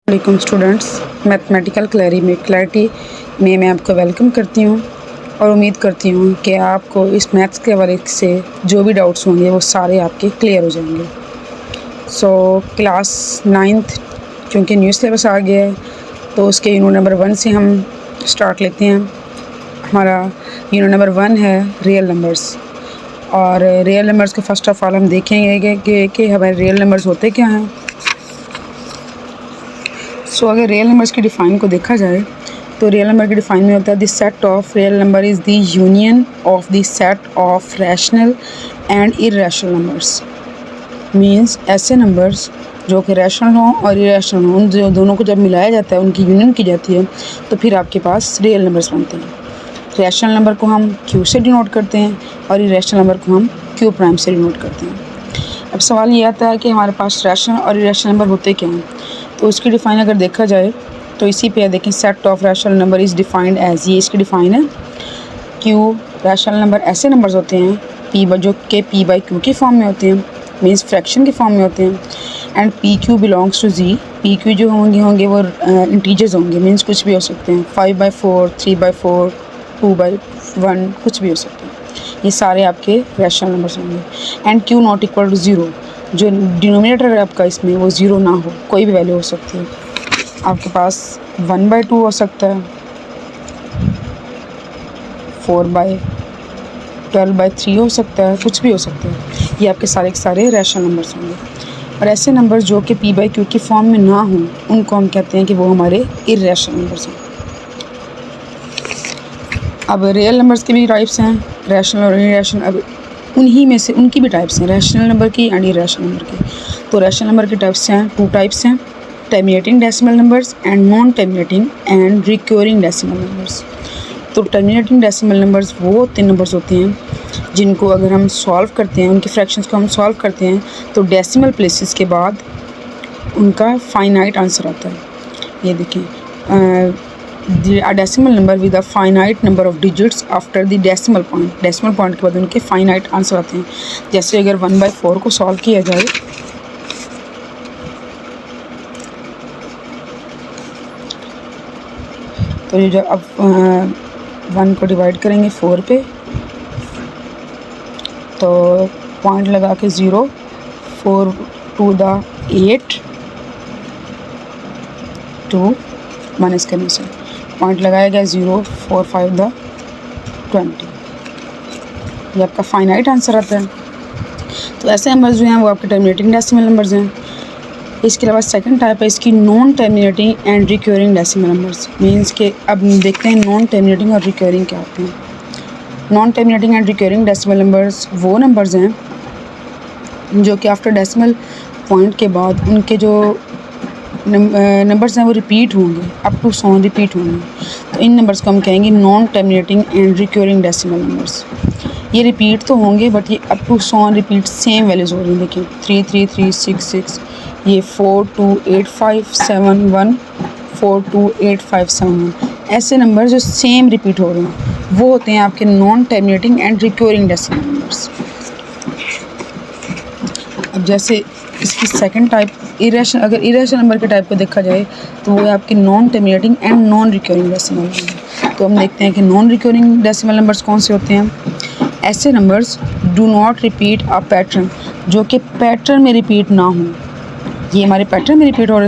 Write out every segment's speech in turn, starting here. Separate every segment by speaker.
Speaker 1: वालेकुम students, mathematical clarity में मैं आपको वेलकम करती हूँ और उम्मीद करती हूँ कि आपको इस मैथ्स के हवाले से जो भी डाउट्स होंगे वो सारे आपके क्लियर हो जाएंगे। क्लास 9th क्योंकि न्यू सिलेबस आ गया है तो उसके यूनिट नंबर 1 से हम स्टार्ट लेते हैं। हमारा यूनिट नंबर 1 है रियल नंबर्स, और रियल नंबर्स के फर्स्ट ऑफ ऑल हम देखेंगे कि हमारे रियल नंबर्स होते क्या हैं। अगर रियल नंबर्स की डिफ़ाइन को देखा जाए तो रियल नंबर की डिफ़ाइन में होता है, the set of real number is the union of the set of rational and irrational numbers. Means ऐसे नंबर्स जो कि रैशनल हों और इरेशनल हों, जो दोनों को जब मिलाया जाता है, उनकी यूनियन की जाती है, तो फिर आपके पास रियल नंबर्स बनते हैं। रैशनल नंबर को हम क्यू से डिनोट करते हैं और इरेशनल नंबर को हम क्यू प्राइम से डिनोट करते हैं। अब सवाल ये आता है कि हमारे पास रैशनल और इरेशनल नंबर होते क्या हैं। तो उसकी डिफ़ाइन अगर देखा जाए तो इसी पे देखें, set of rational number is defined as, ये इसकी डिफ़ाइन है। क्यू रैशनल नंबर ऐसे नंबर्स होते हैं पी जो के पी बाई क्यू के फॉर्म में होते हैं, मीन्स फ्रैक्शन के फॉर्म में होते हैं। And P Q belongs to Z, P Q जो होंगे वो इंटीजर्स होंगे, मीन्स कुछ भी हो सकते हैं, 5/4, 3/4, 2/1, कुछ भी हो सकते हैं। ये सारे आपके रैशनल नंबर्स होंगे। And Q not equal to zero, जो डिनोमिनेटर है आपका इसमें वो ज़ीरो ना हो, कोई भी वैल्यू हो सकती है। आपके पास 1/2 हो सकता है, 4/12/3 हो सकता है, कुछ भी हो सकता है। ये आपके सारे के सारे रैशनल नंबर्स होंगे। और ऐसे नंबर्स जो कि पी बाई क्यू की फॉर्म में ना हों, उनको हम कहते हैं कि वो हमारे इर्रेशनल नंबर्स हैं। अब रियल नंबर्स के भी टाइप्स हैं, रैशनल और इरेशनल। अब उन्हीं में से उनकी भी टाइप्स हैं, रैशनल नंबर की एंड इरेशनल नंबर की। तो रैशनल नंबर के टाइप्स हैं, 2 टाइप्स हैं, terminating decimal numbers and non terminating and recurring decimal numbers. तो टर्मिनेटिंग डेसिमल नंबर्स वो 3 नंबर्स होते हैं जिनको अगर हम सॉल्व करते हैं, उनके फ्रैक्शंस को हम सॉल्व करते हैं, तो डेसिमल प्लेसेस के बाद उनका फाइनाइट आंसर आता है। ये देखें, a decimal number with a finite number of digits after the decimal point, decimal point के बाद उनके फाइनाइट आंसर आते हैं। जैसे अगर 1/4 को सॉल्व किया जाए तो ये जो अब 1 को डिवाइड करेंगे 4 पे, तो पॉइंट लगा के 0, 4 to the 8, 2 माइनस करने से पॉइंट लगाया गया 0, 4 5 the 20, ये आपका फाइनाइट आंसर आता है। तो ऐसे नंबर्स जो हैं वो आपके टर्मिनेटिंग डेसिमल नंबर्स हैं। इसके अलावा सेकंड टाइप है इसकी non terminating and recurring decimal numbers. Means के अब देखते हैं नॉन टर्मिनेटिंग और रिक्योरिंग क्या होते हैं। Non terminating and recurring decimal numbers वो नंबर्स हैं जो कि आफ्टर डेसिमल पॉइंट के बाद उनके जो नंबर्स हैं वो रिपीट होंगे, अप टू 100 रिपीट होंगे। तो इन नंबर्स को हम कहेंगे non terminating and recurring decimal numbers. ये रिपीट तो होंगे बट ये up to 100 repeat same values हो रही हैं। देखिए 3 3 3 6 6, ये 4 2 8 5 7 1, 4 2 8 5 7 1, ऐसे नंबर जो सेम रिपीट हो रहे हैं वो होते हैं आपके non terminating and recurring decimal numbers. अब जैसे इसकी सेकंड टाइप इरेशनल, अगर इरेशनल नंबर के टाइप को देखा जाए तो वो है आपकी non terminating and non recurring decimal number. तो हम देखते हैं कि नॉन रिक्योरिंग डेसिमल नंबर्स कौन से होते हैं। ऐसे numbers do not repeat a pattern, जो कि पैटर्न में रिपीट ना हो। ये हमारे पैटर्न में रिपीट हो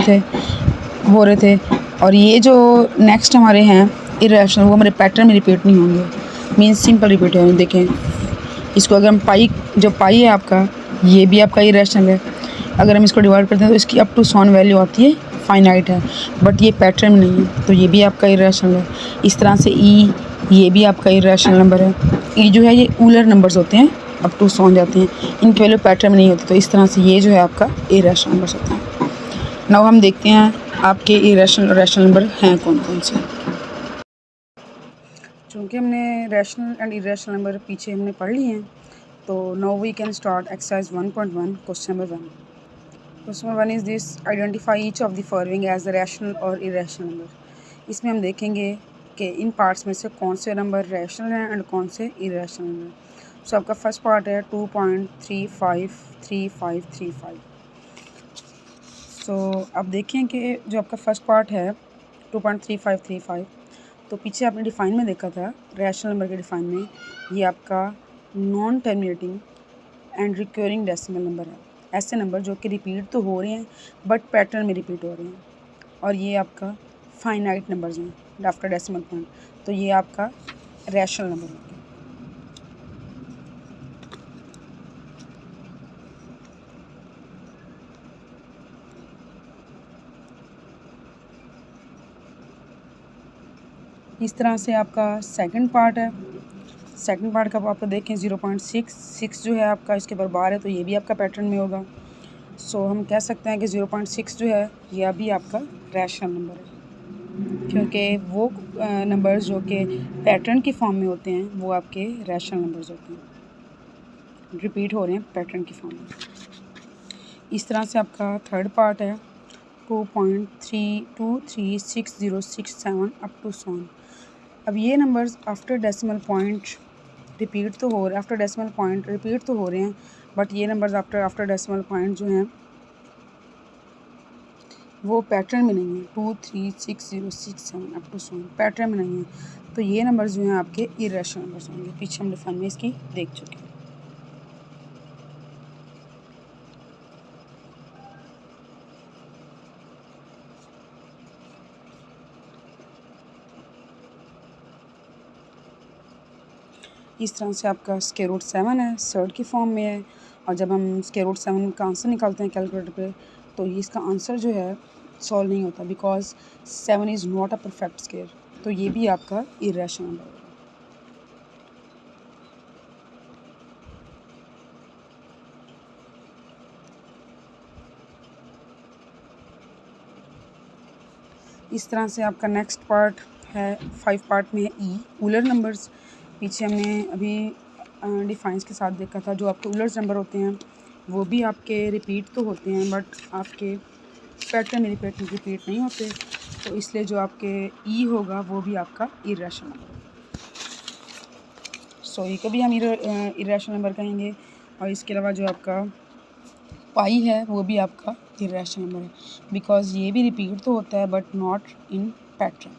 Speaker 1: रहे थे और ये जो नेक्स्ट हमारे हैं इरेशनल, वो हमारे पैटर्न में रिपीट नहीं होंगे, मीन्स सिंपल रिपीट होंगे। देखें इसको अगर हम जो पाई है आपका, ये भी आपका इरेशनल है। अगर हम इसको डिवाइड करते हैं तो इसकी अप टू 100 वैल्यू आती है, फाइनाइट है, बट ये पैटर्न में नहीं है, तो ये भी आपका इरेशनल है। इस तरह से ई, ये भी आपका इरेशनल नंबर है। ई जो है ये ऊलर नंबर्स होते हैं, अप टू 100 जाते हैं, इनकी वैल्यू पैटर्न में नहीं होती, तो इस तरह से ये जो है आपका इरेशनल नंबर्स होते हैं। नाउ हम देखते हैं आपके इरेशनल और रैशनल नंबर हैं कौन कौन से। चूँकि हमने रैशनल एंड इरेशनल नंबर पीछे हमने पढ़ लिए हैं, तो now we can start exercise 1.1 question number 1। Question number 1 is this, identify each of the following as the rational और इरेशनल नंबर। इसमें हम देखेंगे कि इन पार्ट्स में से कौन से नंबर रैशनल हैं एंड कौन से इरेशनल हैं। सो आपका फर्स्ट पार्ट है 2.353535। सो अब देखें कि जो आपका फर्स्ट पार्ट है 2.3535, तो पीछे आपने डिफ़ाइन में देखा था रैशनल नंबर के डिफ़ाइन में, ये आपका non terminating and recurring decimal number है। ऐसे नंबर जो कि रिपीट तो हो रहे हैं बट पैटर्न में रिपीट हो रहे हैं, और ये आपका फाइनाइट नंबर्स हैं आफ्टर डेसिमल पॉइंट, तो ये आपका रैशनल नंबर होगा। इस तरह से आपका सेकंड पार्ट है। सेकंड पार्ट का आप देखें 0.66 जो है आपका इसके बराबर है, तो ये भी आपका पैटर्न में होगा। सो हम कह सकते हैं कि 0.6 जो है ये अभी आपका रैशनल नंबर है, क्योंकि वो नंबर्स जो कि पैटर्न की फॉर्म में होते हैं वो आपके रैशनल नंबर्स होते हैं, रिपीट हो रहे हैं पैटर्न की फॉर्म में। इस तरह से आपका थर्ड पार्ट है 2.323667 अप टू सोन। अब ये numbers after decimal point repeat तो हो रहे हैं, आफ्टर डेसिमल पॉइंट रिपीट तो हो रहे हैं, बट ये नंबर्स आफ्टर डेसिमल पॉइंट जो हैं वो पैटर्न में नहीं है। 236067 अप टू सोन पैटर्न में नहीं है, तो ये नंबर्स जो हैं आपके इरेशनल नंबर्स होंगे। पीछे हम डिफाइन में इसकी देख चुके हैं। इस तरह से आपका स्क्वायर रूट 7 है, सर्ड की फॉर्म में है, और जब हम स्क्वायर रूट 7 का आंसर निकालते हैं कैलकुलेटर पे, तो ये इसका आंसर जो है सॉल्व नहीं होता, because 7 is not a perfect square, तो ये भी आपका इरेशनल नंबर होगा। इस तरह से आपका नेक्स्ट पार्ट है 5 पार्ट में ई उलर नंबर्स। पीछे हमने अभी डिफाइंस के साथ देखा था, जो आपके उलर्स नंबर होते हैं वो भी आपके रिपीट तो होते हैं बट आपके पैटर्न में रिपीट नहीं होते, तो इसलिए जो आपके ई होगा वो भी आपका इरेशनल नंबर होगा। सो ई को भी हम इरेशनल नंबर कहेंगे, और इसके अलावा जो आपका पाई है वो भी आपका इरेशनल नंबर है, बिकॉज ये भी रिपीट तो होता है but not in pattern.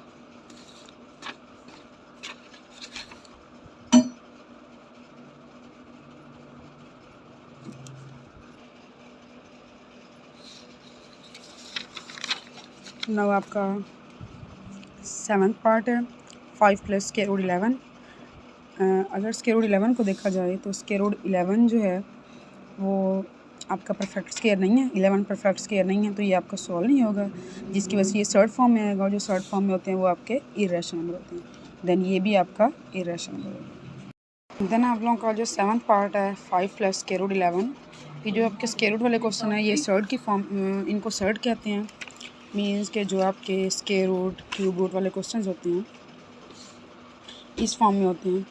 Speaker 1: Now आपका 7th पार्ट है 5 प्लस स्क्वायर रूट 11। अगर स्क्वायर रूट 11 को देखा जाए तो स्क्वायर रूट 11 जो है वो आपका परफेक्ट स्क्वायर नहीं है, 11 परफेक्ट स्क्वायर नहीं है, तो ये आपका सॉल्व नहीं होगा, जिसकी वजह से ये सर्ड फॉर्म में आएगा, और जो सर्ड फॉर्म में होते हैं वो आपके इरेशनल नंबर होते हैं, देन ये भी आपका इरेशनल नंबर होगा। देन आप लोगों का जो 7th पार्ट है 5 प्लस स्क्वायर रूट 11, ये जो आपके स्क्वायर रूट वाले क्वेश्चन है ये सर्ड की फॉर्म, इनको सर्ड कहते हैं, मीन्स के जो आपके स्क्वायर रूट क्यूब रूट वाले क्वेश्चंस होते हैं इस फॉर्म में होते हैं,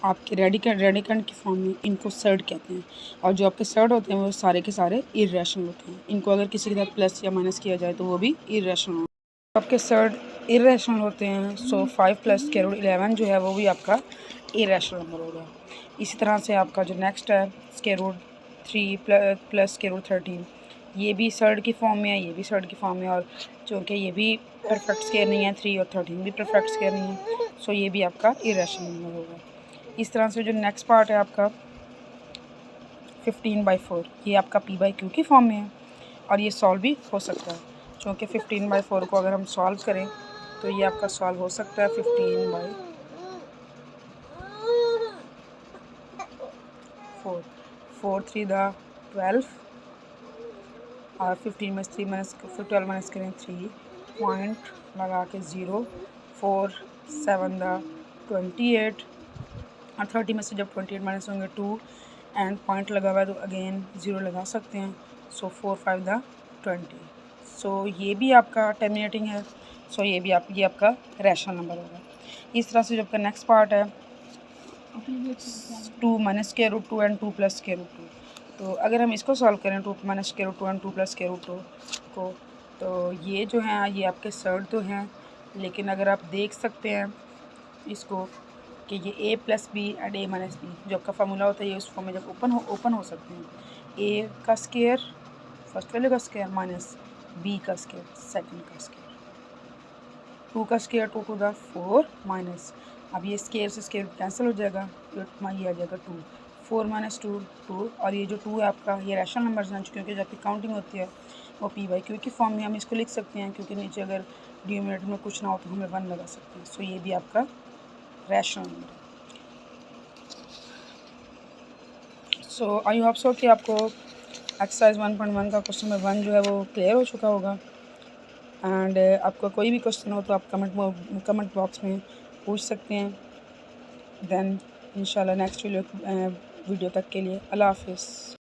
Speaker 1: आपके रेडिकेंड की फॉर्म में इनको सर्ड कहते हैं, और जो आपके सर्ड होते हैं वो सारे के सारे इरेशनल होते हैं। इनको अगर किसी के साथ प्लस या माइनस किया जाए तो वो भी इरेशनल होते हैं। आपके सर्ड इरेशनल होते हैं, सो 5 प्लस स्क्वायर रूट 11 जो है वो भी आपका इरेशनल नंबर होगा। इसी तरह से आपका जो नेक्स्ट है square root 3 plus square root 13, ये भी सर्ड की फॉर्म में है, ये भी सर्ड की फॉर्म में, और चूँकि ये भी परफेक्ट स्क्वायर नहीं है 3 और 13 भी परफेक्ट स्क्वायर नहीं है, सो ये भी आपका इरेशनल नंबर होगा। इस तरह से जो नेक्स्ट पार्ट है आपका 15/4, ये आपका p/q की फॉर्म में है, और ये सॉल्व भी हो सकता है, क्योंकि 15/4 को अगर हम सॉल्व करें तो ये आपका सॉल्व हो सकता है 15/4, 4 3 12, और 15 में 3 माइनस 12 माइनस करें 3 पॉइंट लगा के 0, 4 7 28, और 30 में से जब 28 माइनस होंगे 2, एंड पॉइंट लगा हुआ है तो अगेन 0 लगा सकते हैं, सो 4 5 20, सो ये भी आपका टर्मिनेटिंग है, सो ये आपका रैशनल नंबर होगा। इस तरह से जो आपका नेक्स्ट पार्ट है 2 minus square root 2 and 2 plus square root 2, तो अगर हम इसको सॉल्व करें 2 minus square root 2 and 2 plus square root 2 को, तो ये जो हैं ये आपके सर्ड तो हैं, लेकिन अगर आप देख सकते हैं इसको कि ये a plus B and a minus B जो आपका फार्मूला होता है, ये उस फॉर्म में जब ओपन हो सकते हैं, a का स्क्वायर फर्स्ट वाले का स्क्वायर माइनस बी का स्क्वायर सेकंड का स्क्वायर। 2 का स्क्वायर 2 टू द 4 माइनस, अब ये स्क्वायर से स्क्वायर कैंसिल हो जाएगा, तो ये आ जाएगा 2, 4 माइनस 2 2, और ये जो 2 है आपका ये रैशनल नंबर्स हैं, क्योंकि जब आपकी काउंटिंग होती है वो पी बाई क्यू की फॉर्म में हम इसको लिख सकते हैं, क्योंकि नीचे अगर डिनोमिनेटर में कुछ ना हो तो हमें 1 लगा सकते हैं। सो ये भी आपका रैशनल नंबर है। सो आई होप सो कि आपको एक्सरसाइज 1.1 का क्वेश्चन नंबर 1 जो है वो क्लियर हो चुका होगा। एंड आपका कोई भी क्वेश्चन हो तो आप कमेंट बॉक्स में पूछ सकते हैं। देन इंशाल्लाह नेक्स्ट वीडियो तक के लिए अल्लाह हाफिज़।